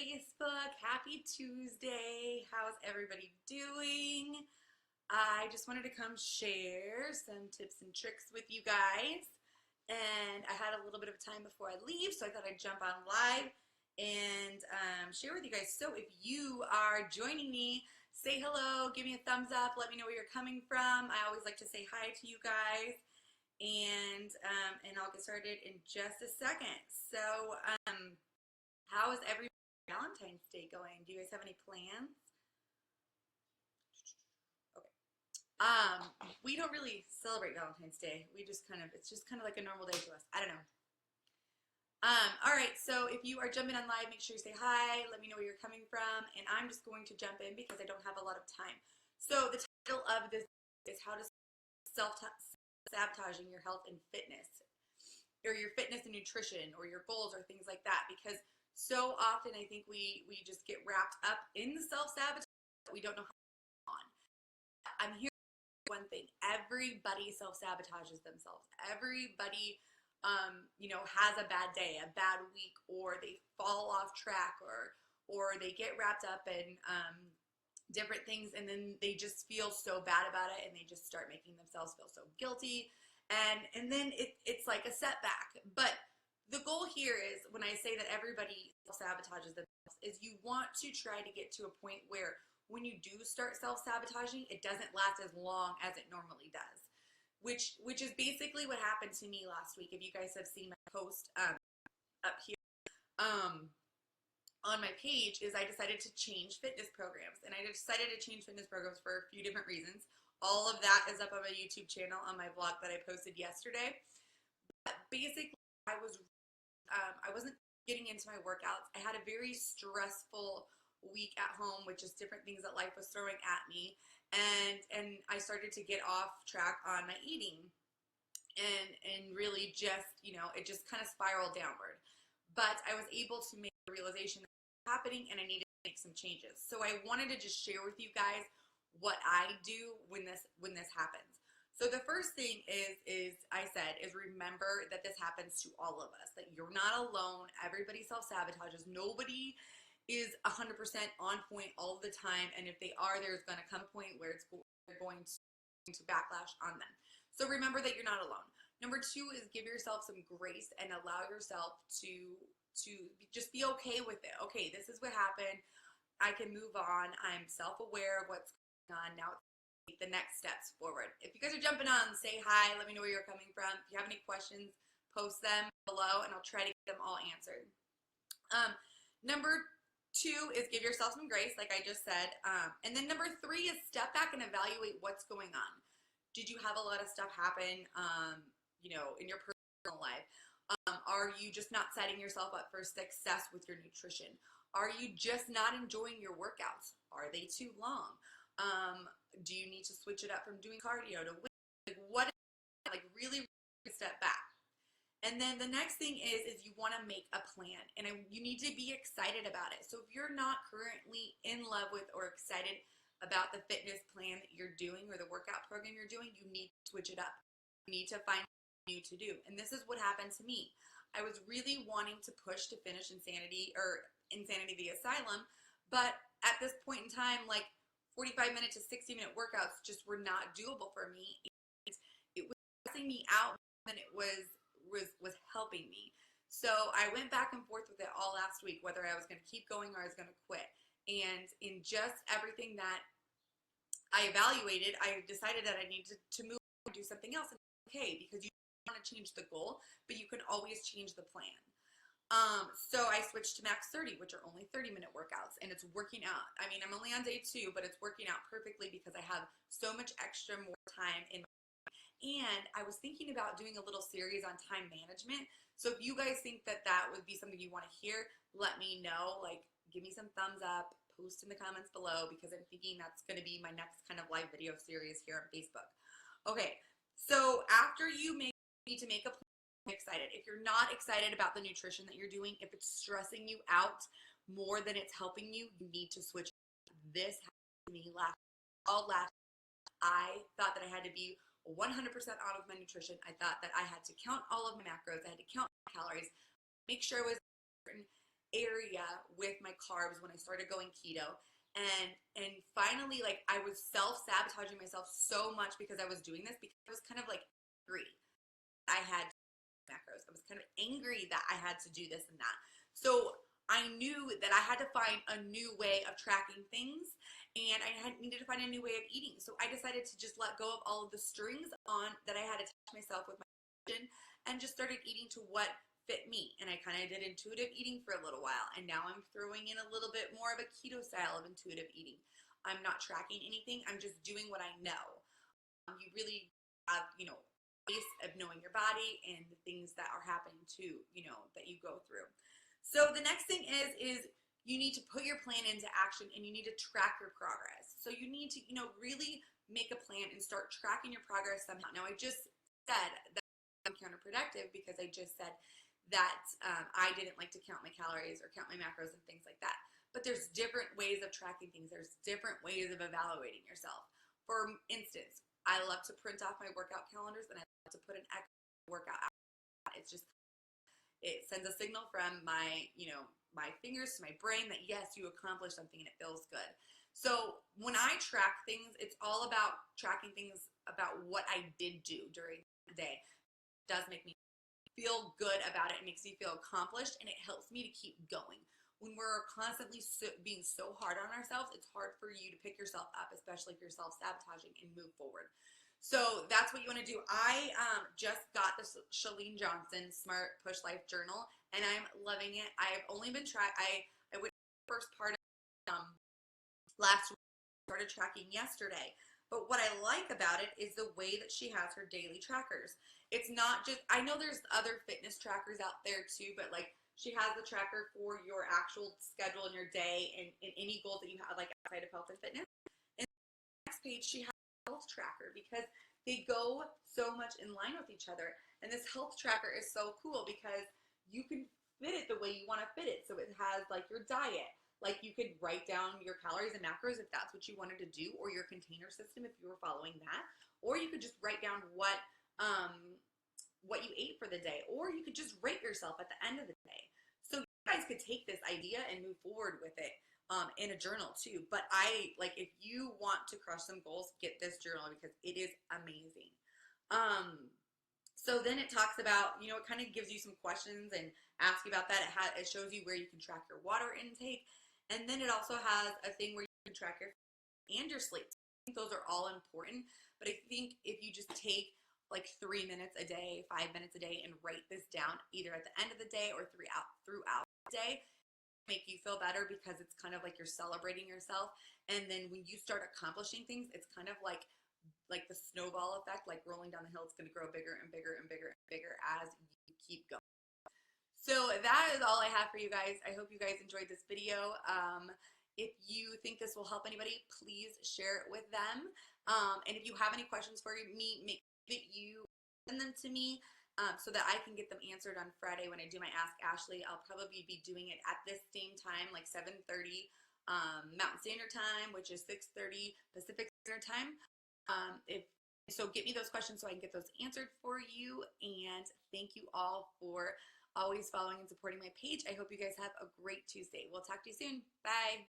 Facebook. Happy Tuesday. How's everybody doing? I just wanted to come share some tips and tricks with you guys. And I had a little bit of time before I leave, so I thought I'd jump on live and share with you guys. So if you are joining me, say hello, give me a thumbs up, let me know where you're coming from. I always like to say hi to you guys. And I'll get started in just a second. So how is every Valentine's Day going? Do you guys have any plans? Okay. We don't really celebrate Valentine's Day. We just it's just kind of like a normal day to us. I don't know. All right, so if you are jumping on live, make sure you say hi, let me know where you're coming from, and I'm just going to jump in because I don't have a lot of time. So the title of this is how to sabotaging your health and fitness, or your fitness and nutrition, or your goals, or things like that, because so often I think we just get wrapped up in the self-sabotage that we don't know how to move on. I'm here for one thing: everybody self-sabotages themselves. Everybody has a bad day, a bad week, or they fall off track, or they get wrapped up in different things, and then they just feel so bad about it, and they just start making themselves feel so guilty, and then it's like a setback. But the goal here is, when I say that everybody self-sabotages themselves, is you want to try to get to a point where when you do start self-sabotaging, it doesn't last as long as it normally does. Which is basically what happened to me last week. If you guys have seen my post up here on my page, is I decided to change fitness programs. And I decided to change fitness programs for a few different reasons. All of that is up on my YouTube channel, on my blog that I posted yesterday. But basically, I wasn't getting into my workouts. I had a very stressful week at home with just different things that life was throwing at me. And I started to get off track on my eating, and really just, it just kind of spiraled downward. But I was able to make the realization that it was happening, and I needed to make some changes. So I wanted to just share with you guys what I do when this happens. So the first thing is remember that this happens to all of us, that you're not alone. Everybody self-sabotages. Nobody is 100% on point all the time, and if they are, there's going to come a point where they're going to backlash on them. So remember that you're not alone. Number two is give yourself some grace and allow yourself to just be okay with it. Okay, this is what happened. I can move on. I'm self-aware of what's going on. Now take the next steps forward. If you guys are jumping on, say hi. Let me know where you're coming from. If you have any questions, post them below, and I'll try to get them all answered. Number two is give yourself some grace, like I just said. And then number three is step back and evaluate what's going on. Did you have a lot of stuff happen, in your personal life? Are you just not setting yourself up for success with your nutrition? Are you just not enjoying your workouts? Are they too long? Do you need to switch it up from doing cardio to weight? Really step back. And then the next thing is you want to make a plan, and you need to be excited about it. So if you're not currently in love with or excited about the fitness plan that you're doing or the workout program you're doing, you need to switch it up. You need to find something new to do. And this is what happened to me. I was really wanting to push to finish Insanity the Asylum, but at this point in time, like 45-minute to 60-minute workouts just were not doable for me. It was stressing me out more than it was helping me. So I went back and forth with it all last week, whether I was going to keep going or I was going to quit. And in just everything that I evaluated, I decided that I needed to move on and do something else. And okay, because you want to change the goal, but you can always change the plan. So I switched to Max 30, which are only 30-minute workouts, and it's working out. I mean, I'm only on day 2, but it's working out perfectly because I have so much more time in my. And I was thinking about doing a little series on time management. So if you guys think that would be something you want to hear, let me know. Give me some thumbs up, post in the comments below, because I'm thinking that's going to be my next kind of live video series here on Facebook. Okay, so after you need to make a plan, excited. If you're not excited about the nutrition that you're doing, if it's stressing you out more than it's helping you, you need to switch. This happened to me last. I thought that I had to be 100% out of my nutrition. I thought that I had to count all of my macros. I had to count my calories, make sure I was in a certain area with my carbs when I started going keto. And finally, like, I was self-sabotaging myself so much because I was doing this, because I was kind of like angry I had macros. I was kind of angry that I had to do this and that. So I knew that I had to find a new way of tracking things, and needed to find a new way of eating. So I decided to just let go of all of the strings on that I had attached myself with my nutrition, and just started eating to what fit me. And I kind of did intuitive eating for a little while, and now I'm throwing in a little bit more of a keto style of intuitive eating. I'm not tracking anything. I'm just doing what I know. You really have, base of knowing your body and the things that are happening to, that you go through. So the next thing is you need to put your plan into action, and you need to track your progress. So you need to, really make a plan and start tracking your progress somehow. Now, I just said that I'm counterproductive because I just said that I didn't like to count my calories or count my macros and things like that. But there's different ways of tracking things. There's different ways of evaluating yourself. For instance, I love to print off my workout calendars, and I love to put an workout out. It's just, it sends a signal from my, my fingers to my brain that yes, you accomplished something and it feels good. So when I track things, it's all about tracking things about what I did do during the day. It does make me feel good about it. It makes me feel accomplished, and it helps me to keep going. When we're constantly being so hard on ourselves, it's hard for you to pick yourself up, especially if you're self-sabotaging, and move forward. So that's what you want to do. I just got the Chalene Johnson Smart Push Life Journal, and I'm loving it. I've only been I went the first part of last week, started tracking yesterday. But what I like about it is the way that she has her daily trackers. It's not just, I know there's other fitness trackers out there too, but like, she has the tracker for your actual schedule in your day, and any goals that you have, like outside of health and fitness. And the next page, she has a health tracker, because they go so much in line with each other. And this health tracker is so cool because you can fit it the way you want to fit it. So it has like your diet. Like, you could write down your calories and macros if that's what you wanted to do, or your container system if you were following that. Or you could just write down what you ate for the day, or you could just rate yourself at the end of the day. So you guys could take this idea and move forward with it in a journal too. But if you want to crush some goals, get this journal because it is amazing. So then it talks about, it kind of gives you some questions and asks you about that. It shows you where you can track your water intake. And then it also has a thing where you can track your and your sleep. I think those are all important. But I think if you just take like 3 minutes a day, 5 minutes a day, and write this down either at the end of the day or throughout the day, make you feel better, because it's kind of like you're celebrating yourself. And then when you start accomplishing things, it's kind of like the snowball effect, like rolling down the hill. It's going to grow bigger and bigger and bigger and bigger as you keep going. So that is all I have for you guys. I hope you guys enjoyed this video. If you think this will help anybody, please share it with them. And if you have any questions for me, make sure that you send them to me so that I can get them answered on Friday when I do my Ask Ashley. I'll probably be doing it at this same time, like 7:30 Mountain Standard Time, which is 6:30 Pacific Standard Time. So get me those questions so I can get those answered for you. And thank you all for always following and supporting my page. I hope you guys have a great Tuesday. We'll talk to you soon. Bye.